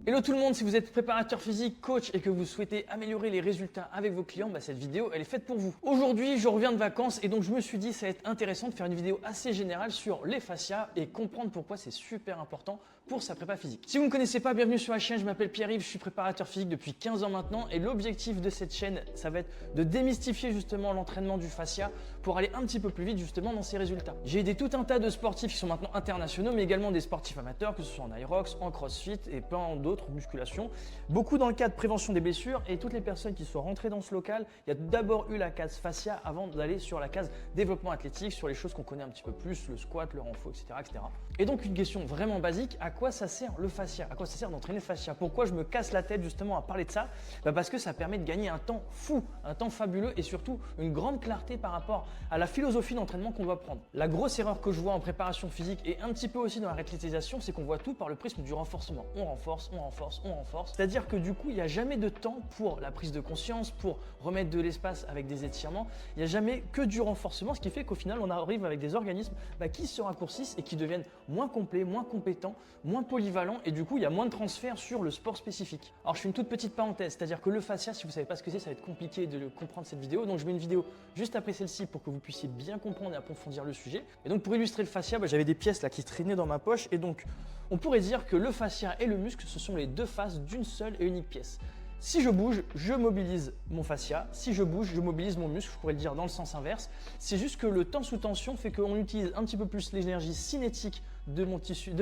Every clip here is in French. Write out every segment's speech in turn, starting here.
Hello tout le monde, si vous êtes préparateur physique, coach et que vous souhaitez améliorer les résultats avec vos clients, cette vidéo elle est faite pour vous. Aujourd'hui je reviens de vacances et donc je me suis dit ça va être intéressant de faire une vidéo assez générale sur les fascias et comprendre pourquoi c'est super important pour sa prépa physique. Si vous ne me connaissez pas, bienvenue sur la chaîne, je m'appelle Pierre-Yves, je suis préparateur physique depuis 15 ans maintenant et l'objectif de cette chaîne ça va être de démystifier justement l'entraînement du fascia pour aller un petit peu plus vite justement dans ses résultats. J'ai aidé tout un tas de sportifs qui sont maintenant internationaux mais également des sportifs amateurs que ce soit en Aerox, en CrossFit et plein d'autres musculation, beaucoup dans le cadre de prévention des blessures et toutes les personnes qui sont rentrées dans ce local, il y a d'abord eu la case fascia avant d'aller sur la case développement athlétique, sur les choses qu'on connaît un petit peu plus, le squat, le renfort, etc., etc. Et donc une question vraiment basique, à quoi ça sert le fascia? À quoi ça sert d'entraîner le fascia? Pourquoi je me casse la tête justement à parler de ça? Parce que ça permet de gagner un temps fou, un temps fabuleux et surtout une grande clarté par rapport à la philosophie d'entraînement qu'on doit prendre. La grosse erreur que je vois en préparation physique et un petit peu aussi dans la réathlétisation, c'est qu'on voit tout par le prisme du renforcement. On renforce, on renforce, on renforce. C'est-à-dire que du coup, il n'y a jamais de temps pour la prise de conscience, pour remettre de l'espace avec des étirements. Il n'y a jamais que du renforcement, ce qui fait qu'au final, on arrive avec des organismes qui se raccourcissent et qui deviennent moins complets, moins compétents, moins polyvalents et du coup, il y a moins de transfert sur le sport spécifique. Alors, je fais une toute petite parenthèse, c'est-à-dire que le fascia, si vous ne savez pas ce que c'est, ça va être compliqué de comprendre cette vidéo. Donc, je mets une vidéo juste après celle-ci pour que vous puissiez bien comprendre et approfondir le sujet. Et donc, pour illustrer le fascia, j'avais des pièces là qui traînaient dans ma poche et donc, on pourrait dire que le fascia et le muscle, ce sont les deux faces d'une seule et unique pièce. Si je bouge, je mobilise mon fascia. Si je bouge, je mobilise mon muscle. Je pourrais le dire dans le sens inverse. C'est juste que le temps sous tension fait qu'on utilise un petit peu plus l'énergie cinétique de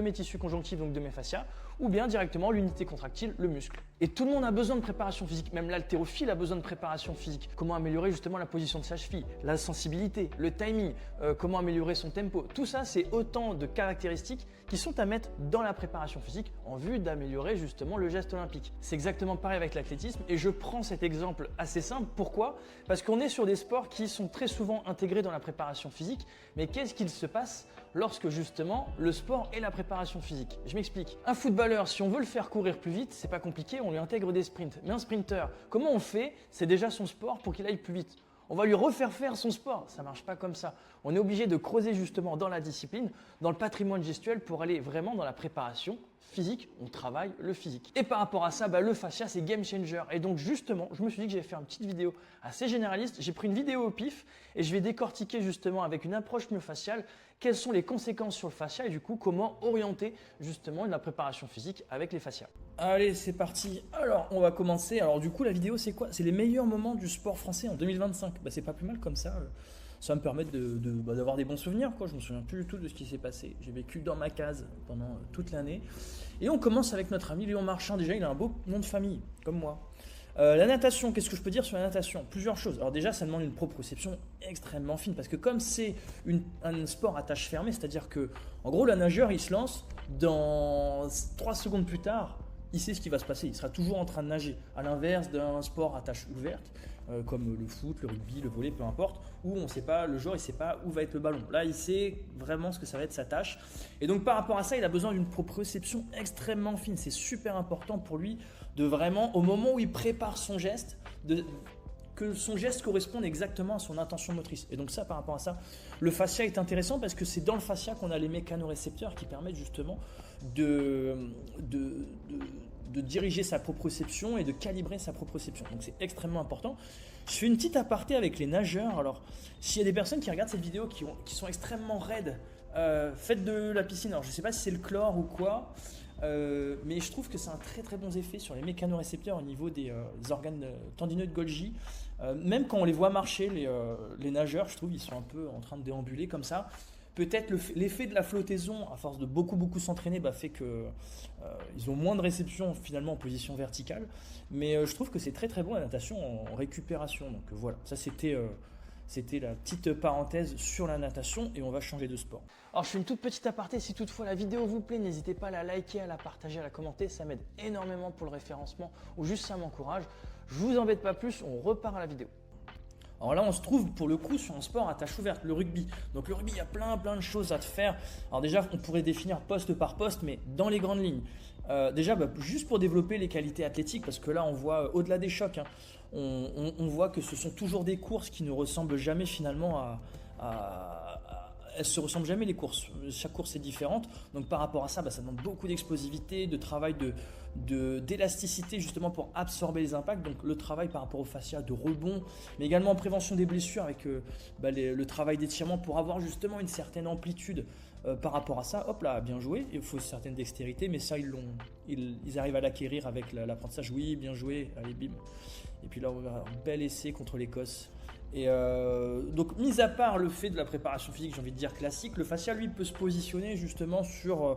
mes tissus conjonctifs, donc de mes fascias, ou bien directement l'unité contractile, le muscle. Et tout le monde a besoin de préparation physique, même l'haltérophile a besoin de préparation physique. Comment améliorer justement la position de sa cheville, la sensibilité, le timing, comment améliorer son tempo. Tout ça, c'est autant de caractéristiques qui sont à mettre dans la préparation physique en vue d'améliorer justement le geste olympique. C'est exactement pareil avec l'athlétisme et je prends cet exemple assez simple. Pourquoi? Parce qu'on est sur des sports qui sont très souvent intégrés dans la préparation physique, mais qu'est-ce qu'il se passe lorsque justement le sport et la préparation physique? Je m'explique. Un footballeur, si on veut le faire courir plus vite, c'est pas compliqué, on lui intègre des sprints. Mais un sprinter, comment on fait? C'est déjà son sport pour qu'il aille plus vite. On va lui refaire faire son sport. Ça ne marche pas comme ça. On est obligé de creuser justement dans la discipline, dans le patrimoine gestuel pour aller vraiment dans la préparation physique. On travaille le physique. Et par rapport à ça, le fascia, c'est game changer. Et donc justement, je me suis dit que j'allais faire une petite vidéo assez généraliste. J'ai pris une vidéo au pif et je vais décortiquer justement avec une approche myofaciale quelles sont les conséquences sur le fascia et du coup comment orienter justement la préparation physique avec les fascias. Allez, c'est parti. Alors, on va commencer. Alors du coup, la vidéo, c'est quoi? C'est les meilleurs moments du sport français en 2025. C'est pas plus mal comme ça. Ça va me permettre d'avoir des bons souvenirs, quoi. Je me souviens plus du tout de ce qui s'est passé. J'ai vécu dans ma case pendant toute l'année. Et on commence avec notre ami Léon Marchand. Déjà, il a un beau nom de famille, comme moi. La natation, qu'est-ce que je peux dire sur la natation? Plusieurs choses. Alors déjà, ça demande une proprioception extrêmement fine parce que comme c'est un sport à tâche fermée, c'est-à-dire que en gros, le nageur, il se lance, dans 3 secondes plus tard, il sait ce qui va se passer, il sera toujours en train de nager. À l'inverse d'un sport à tâche ouverte, comme le foot, le rugby, le volley, peu importe, où on sait pas, le joueur il sait pas où va être le ballon. Là, il sait vraiment ce que ça va être sa tâche. Et donc par rapport à ça, il a besoin d'une proprioception extrêmement fine. C'est super important pour lui de vraiment, au moment où il prépare son geste, que son geste corresponde exactement à son intention motrice. Et donc ça, par rapport à ça, le fascia est intéressant parce que c'est dans le fascia qu'on a les mécanorécepteurs qui permettent justement de diriger sa proprioception et de calibrer sa proprioception. Donc c'est extrêmement important. Je fais une petite aparté avec les nageurs. Alors, s'il y a des personnes qui regardent cette vidéo qui sont extrêmement raides, faites de la piscine. Alors je ne sais pas si c'est le chlore ou quoi, mais je trouve que c'est un très très bon effet sur les mécanorécepteurs au niveau des organes tendineux de Golgi. Même quand on les voit marcher, les nageurs, je trouve ils sont un peu en train de déambuler comme ça. Peut-être l'effet de la flottaison, à force de beaucoup s'entraîner, fait que ils ont moins de réception finalement en position verticale. Mais je trouve que c'est très très bon la natation en récupération. Donc voilà, ça c'était la petite parenthèse sur la natation et on va changer de sport. Alors je fais une toute petite aparté, si toutefois la vidéo vous plaît, n'hésitez pas à la liker, à la partager, à la commenter, ça m'aide énormément pour le référencement ou juste ça m'encourage. Je vous embête pas plus, on repart à la vidéo. Alors là, on se trouve pour le coup sur un sport à tâche ouverte, le rugby. Donc le rugby, il y a plein de choses à te faire. Alors déjà, on pourrait définir poste par poste, mais dans les grandes lignes. Déjà, juste pour développer les qualités athlétiques, parce que là, on voit au-delà des chocs, on voit que ce sont toujours des courses qui ne ressemblent jamais finalement elles se ressemblent jamais les courses. Chaque course est différente. Donc par rapport à ça, ça demande beaucoup d'explosivité, de travail d'élasticité justement pour absorber les impacts. Donc le travail par rapport au fascia de rebond, mais également en prévention des blessures avec le travail d'étirement pour avoir justement une certaine amplitude par rapport à ça. Hop là, bien joué. Il faut une certaine dextérité, mais ça ils arrivent à l'acquérir avec l'apprentissage. Oui, bien joué. Allez, bim. Et puis là, on va un bel essai contre l'Écosse. Et donc, mis à part le fait de la préparation physique, j'ai envie de dire classique, le fascia, lui, peut se positionner justement sur,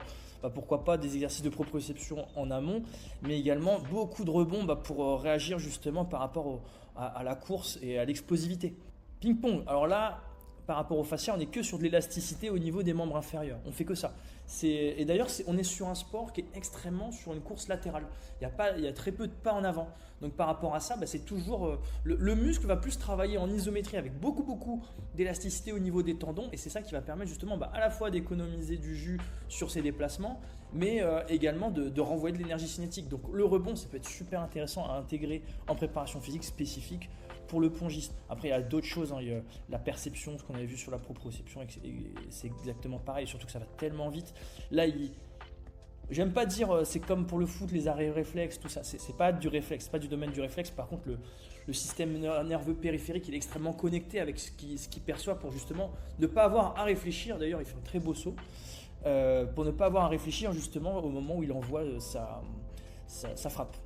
pourquoi pas, des exercices de proprioception en amont, mais également beaucoup de rebonds pour réagir justement par rapport à la course et à l'explosivité. Ping-pong, alors là, par rapport au fascia, on n'est que sur de l'élasticité au niveau des membres inférieurs. On fait que ça. Et d'ailleurs, on est sur un sport qui est extrêmement sur une course latérale. Il y a très peu de pas en avant. Donc par rapport à ça, c'est toujours le muscle va plus travailler en isométrie avec beaucoup d'élasticité au niveau des tendons. Et c'est ça qui va permettre justement à la fois d'économiser du jus sur ses déplacements, mais également de renvoyer de l'énergie cinétique. Donc le rebond, ça peut être super intéressant à intégrer en préparation physique spécifique pour le pongiste. Après, il y a d'autres choses, il y a la perception, ce qu'on avait vu sur la proprioception, c'est exactement pareil, surtout que ça va tellement vite. Là, j'aime pas dire, c'est comme pour le foot, les arrêts réflexes, tout ça, c'est pas du réflexe, c'est pas du domaine du réflexe. Par contre, le système nerveux périphérique, il est extrêmement connecté avec ce qu'il perçoit pour justement ne pas avoir à réfléchir. D'ailleurs, il fait un très beau saut, pour ne pas avoir à réfléchir justement au moment où il envoie sa frappe.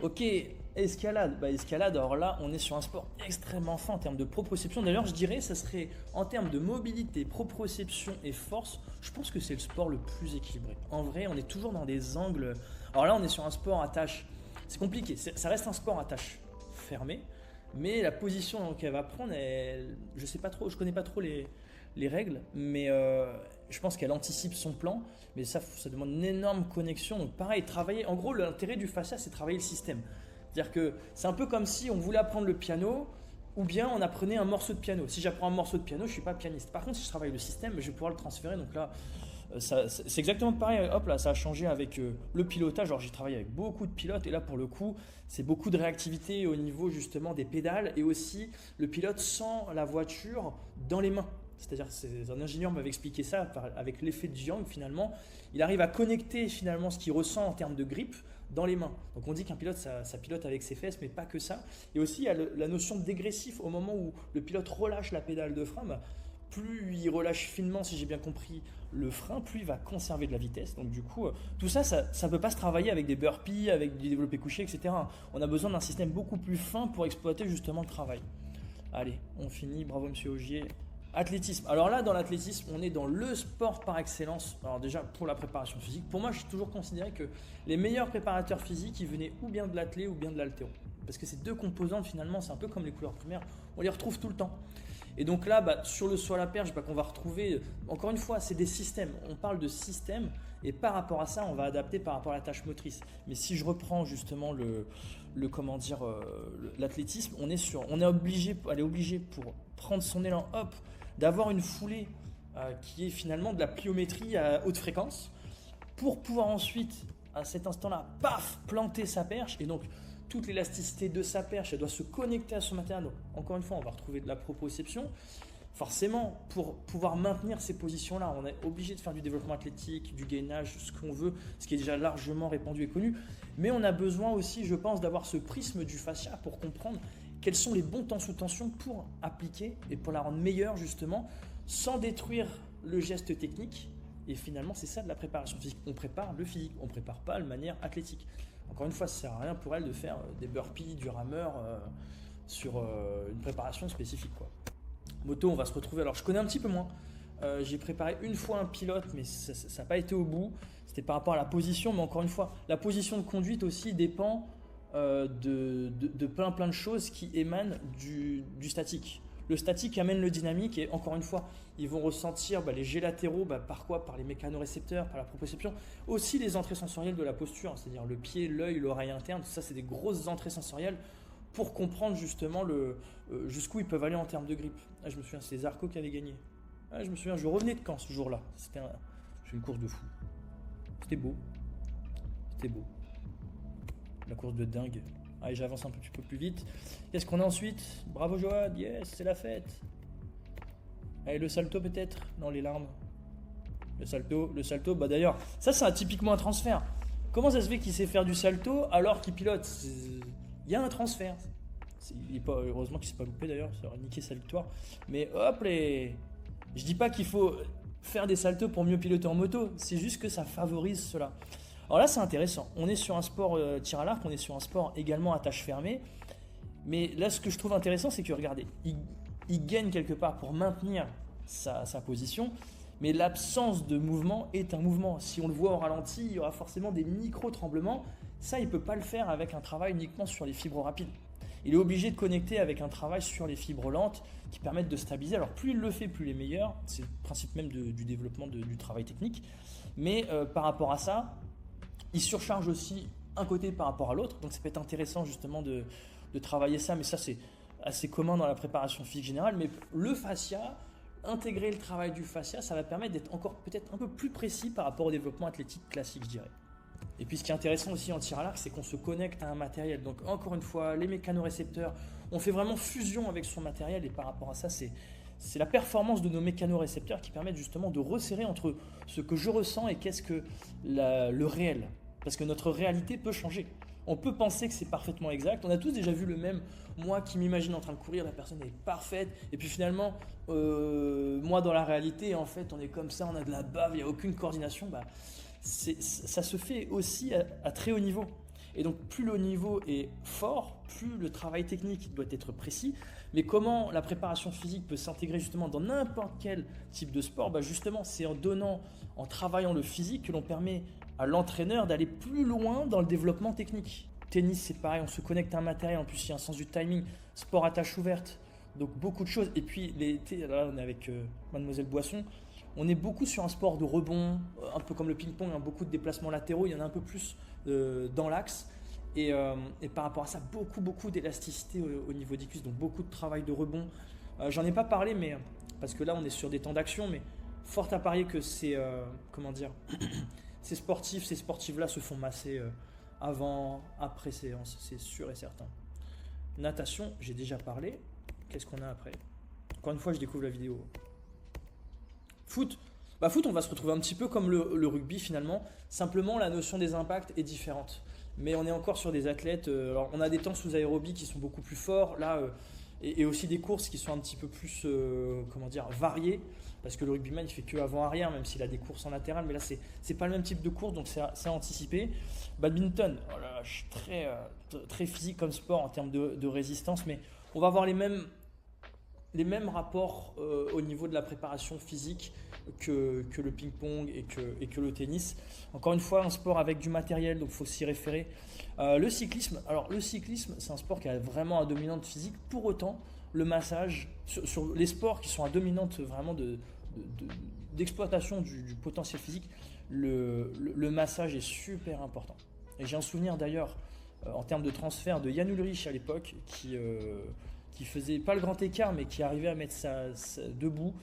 Ok, escalade. Escalade, alors là, on est sur un sport extrêmement fin en termes de proprioception. D'ailleurs, je dirais, ça serait en termes de mobilité, proprioception et force, je pense que c'est le sport le plus équilibré. En vrai, on est toujours dans des angles. Alors là, on est sur un sport à tâche. C'est compliqué, ça reste un sport à tâche fermée, mais la position qu'elle va prendre, je sais pas trop, je connais pas trop les règles, mais je pense qu'elle anticipe son plan, mais ça demande une énorme connexion. Donc pareil, travailler, en gros l'intérêt du fascia, c'est travailler le système. C'est-à-dire que c'est un peu comme si on voulait apprendre le piano, ou bien on apprenait un morceau de piano. Si j'apprends un morceau de piano, je ne suis pas pianiste. Par contre, si je travaille le système, je vais pouvoir le transférer. Donc là, c'est exactement pareil. Hop là, ça a changé avec le pilotage. Alors j'ai travaillé avec beaucoup de pilotes, et là pour le coup, c'est beaucoup de réactivité au niveau justement des pédales, et aussi le pilote sent la voiture dans les mains. C'est-à-dire, un ingénieur m'avait expliqué ça avec l'effet de Young finalement. Il arrive à connecter finalement ce qu'il ressent en termes de grip dans les mains. Donc on dit qu'un pilote, ça pilote avec ses fesses, mais pas que ça. Et aussi, il y a la notion de dégressif. Au moment où le pilote relâche la pédale de frein, plus il relâche finement, si j'ai bien compris, le frein, plus il va conserver de la vitesse. Donc du coup, tout ça ne peut pas se travailler avec des burpees, avec du développé couché, etc. On a besoin d'un système beaucoup plus fin pour exploiter justement le travail. Allez, on finit. Bravo Monsieur Augier. Athlétisme. Alors là, dans l'athlétisme, on est dans le sport par excellence. Alors déjà, pour la préparation physique, pour moi, j'ai toujours considéré que les meilleurs préparateurs physiques, ils venaient ou bien de l'athlé ou bien de l'haltéro. Parce que ces deux composantes, finalement, c'est un peu comme les couleurs primaires, on les retrouve tout le temps. Et donc là, sur le saut à la perche, qu'on va retrouver, encore une fois, c'est des systèmes. On parle de systèmes, et par rapport à ça, on va adapter par rapport à la tâche motrice. Mais si je reprends justement l'athlétisme, on est obligé pour prendre son élan, hop, d'avoir une foulée qui est finalement de la pliométrie à haute fréquence, pour pouvoir ensuite, à cet instant-là, paf, planter sa perche. Et donc, toute l'élasticité de sa perche, elle doit se connecter à son matériel. Donc, encore une fois, on va retrouver de la proprioception. Forcément, pour pouvoir maintenir ces positions-là, on est obligé de faire du développement athlétique, du gainage, ce qu'on veut, ce qui est déjà largement répandu et connu. Mais on a besoin aussi, je pense, d'avoir ce prisme du fascia pour comprendre quels sont les bons temps sous tension pour appliquer et pour la rendre meilleure justement, sans détruire le geste technique. Et finalement, c'est ça de la préparation physique. On prépare le physique, on ne prépare pas de manière athlétique. Encore une fois, ça ne sert à rien pour elle de faire des burpees, du rameur sur une préparation spécifique, quoi. Moto, on va se retrouver. Alors, je connais un petit peu moins. J'ai préparé une fois un pilote, mais ça n'a pas été au bout. C'était par rapport à la position, mais encore une fois, la position de conduite aussi dépend de plein de choses qui émanent du statique. Le statique amène le dynamique, et encore une fois, ils vont ressentir les jets latéraux, par quoi? Par les mécanorécepteurs, par la proprioception. Aussi les entrées sensorielles de la posture, c'est-à-dire le pied, l'œil, l'oreille interne, tout ça, c'est des grosses entrées sensorielles pour comprendre justement jusqu'où ils peuvent aller en termes de grippe. Ah, je me souviens, c'est Zarco qui avait gagné. Ah, je me souviens, je revenais de Caen ce jour-là. C'était une course de fou. C'était beau. La course de dingue. Allez, j'avance un petit peu plus vite. Qu'est-ce qu'on a ensuite? Bravo Joad, yes, c'est la fête. Allez, le salto peut-être? Non, les larmes. Le salto, d'ailleurs, ça c'est typiquement un transfert. Comment ça se fait qu'il sait faire du salto alors qu'il pilote? Il y a un transfert. Il est pas, heureusement qu'il ne s'est pas loupé d'ailleurs, ça aurait niqué sa victoire. Mais hop, je dis pas qu'il faut faire des saltos pour mieux piloter en moto, c'est juste que ça favorise cela. Alors là, c'est intéressant. On est sur un sport tir à l'arc, on est sur un sport également à tâche fermée. Mais là, ce que je trouve intéressant, c'est que regardez, il gagne quelque part pour maintenir sa position. Mais l'absence de mouvement est un mouvement. Si on le voit au ralenti, il y aura forcément des micro-tremblements. Ça, il ne peut pas le faire avec un travail uniquement sur les fibres rapides. Il est obligé de connecter avec un travail sur les fibres lentes qui permettent de stabiliser. Alors plus il le fait, plus il est meilleur. C'est le principe même du développement du travail technique. Mais par rapport à ça, il surcharge aussi un côté par rapport à l'autre. Donc ça peut être intéressant justement de travailler ça. Mais ça, c'est assez commun dans la préparation physique générale. Mais le fascia, intégrer le travail du fascia, ça va permettre d'être encore peut-être un peu plus précis par rapport au développement athlétique classique, je dirais. Et puis ce qui est intéressant aussi en tir à l'arc, c'est qu'on se connecte à un matériel. Donc encore une fois, les mécanorécepteurs, on fait vraiment fusion avec son matériel et par rapport à ça, c'est la performance de nos mécanorécepteurs qui permettent justement de resserrer entre ce que je ressens et qu'est-ce que le réel. Parce que notre réalité peut changer. On peut penser que c'est parfaitement exact. On a tous déjà vu le même. Moi qui m'imagine en train de courir, la personne est parfaite. Et puis finalement, moi dans la réalité, en fait, on est comme ça, on a de la bave, il n'y a aucune coordination. Ça se fait aussi à très haut niveau. Et donc plus le niveau est fort, plus le travail technique doit être précis. Mais comment la préparation physique peut s'intégrer justement dans n'importe quel type de sport? Justement, c'est en travaillant le physique que l'on permet à l'entraîneur d'aller plus loin dans le développement technique. Tennis, c'est pareil, on se connecte à un matériel, en plus il y a un sens du timing, sport à tâche ouverte, donc beaucoup de choses. Et puis là on est avec Mademoiselle Boisson, on est beaucoup sur un sport de rebond, un peu comme le ping-pong, beaucoup de déplacements latéraux, il y en a un peu plus dans l'axe. Et par rapport à ça, beaucoup d'élasticité au niveau des cuisses, donc beaucoup de travail de rebond. J'en ai pas parlé, mais parce que là on est sur des temps d'action, mais fort à parier que ces sportifs-là se font masser avant, après séance, c'est sûr et certain. Natation, j'ai déjà parlé. Qu'est-ce qu'on a après? Encore une fois, je découvre la vidéo. Foot. Foot, on va se retrouver un petit peu comme le rugby finalement. Simplement, la notion des impacts est différente. Mais on est encore sur des athlètes. Alors, on a des temps sous aérobie qui sont beaucoup plus forts. Là, et aussi des courses qui sont un petit peu plus variées. Parce que le rugbyman il fait que avant-arrière, même s'il a des courses en latéral, mais là c'est pas le même type de course, donc c'est anticipé. Badminton, je suis très physique comme sport en termes de résistance, mais on va avoir les mêmes rapports au niveau de la préparation physique que le ping-pong et que le tennis. Encore une fois, un sport avec du matériel, donc il faut s'y référer. Le cyclisme, c'est un sport qui a vraiment une dominante physique. Pour autant, le massage, sur les sports qui sont à dominante vraiment d'exploitation du potentiel physique, le massage est super important. Et j'ai un souvenir d'ailleurs en termes de transfert de Jan Ullrich à l'époque qui faisait pas le grand écart mais qui arrivait à mettre debout,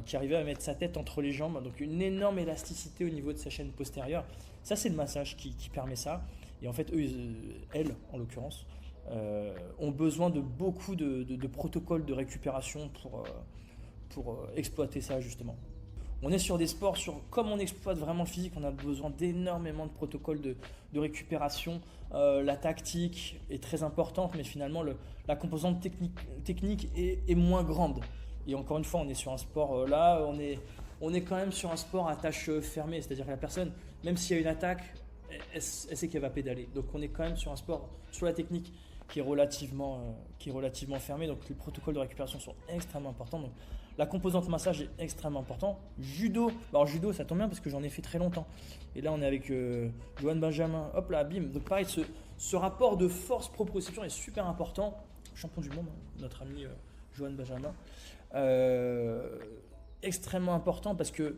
qui arrivait à mettre sa tête entre les jambes, donc une énorme élasticité au niveau de sa chaîne postérieure. Ça c'est le massage qui permet ça. Et en fait elles en l'occurrence ont besoin de beaucoup de protocoles de récupération pour exploiter ça justement. On est sur des sports, comme on exploite vraiment le physique, on a besoin d'énormément de protocoles de récupération. La tactique est très importante, mais finalement la composante technique est moins grande. Et encore une fois, on est sur un sport, là, on est quand même sur un sport à tâche fermée, c'est-à-dire que la personne, même s'il y a une attaque, elle sait qu'elle va pédaler. Donc on est quand même sur un sport, sur la technique, qui est relativement fermé, donc les protocoles de récupération sont extrêmement importants. Donc, la composante massage est extrêmement importante. Judo, alors judo ça tombe bien parce que j'en ai fait très longtemps. Et là on est avec Johan Benjamin, hop là, bim. Donc pareil, ce rapport de force proprioception est super important. Champion du monde, notre ami Johan Benjamin. Extrêmement important parce que,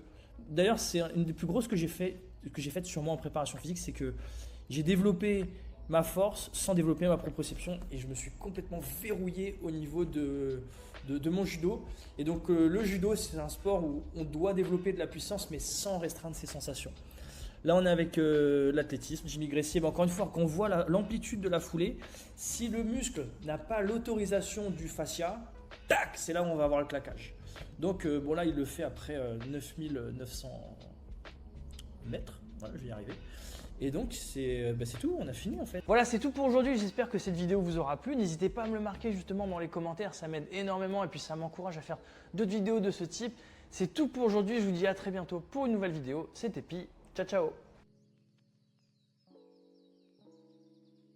d'ailleurs c'est une des plus grosses que j'ai faites sur moi en préparation physique, c'est que j'ai développé ma force sans développer ma proprioception et je me suis complètement verrouillé au niveau de mon judo. Et donc le judo c'est un sport où on doit développer de la puissance mais sans restreindre ses sensations. Là on est avec l'athlétisme, Jimmy Gressier. Encore une fois, quand on voit l'amplitude de la foulée, si le muscle n'a pas l'autorisation du fascia, tac, c'est là où on va avoir le claquage. Donc là il le fait après 9900 mètres, voilà, je vais y arriver. Et donc c'est tout, on a fini en fait. Voilà, c'est tout pour aujourd'hui. J'espère que cette vidéo vous aura plu. N'hésitez pas à me le marquer justement dans les commentaires, ça m'aide énormément et puis ça m'encourage à faire d'autres vidéos de ce type. C'est tout pour aujourd'hui. Je vous dis à très bientôt pour une nouvelle vidéo. C'était Pi. Ciao, ciao.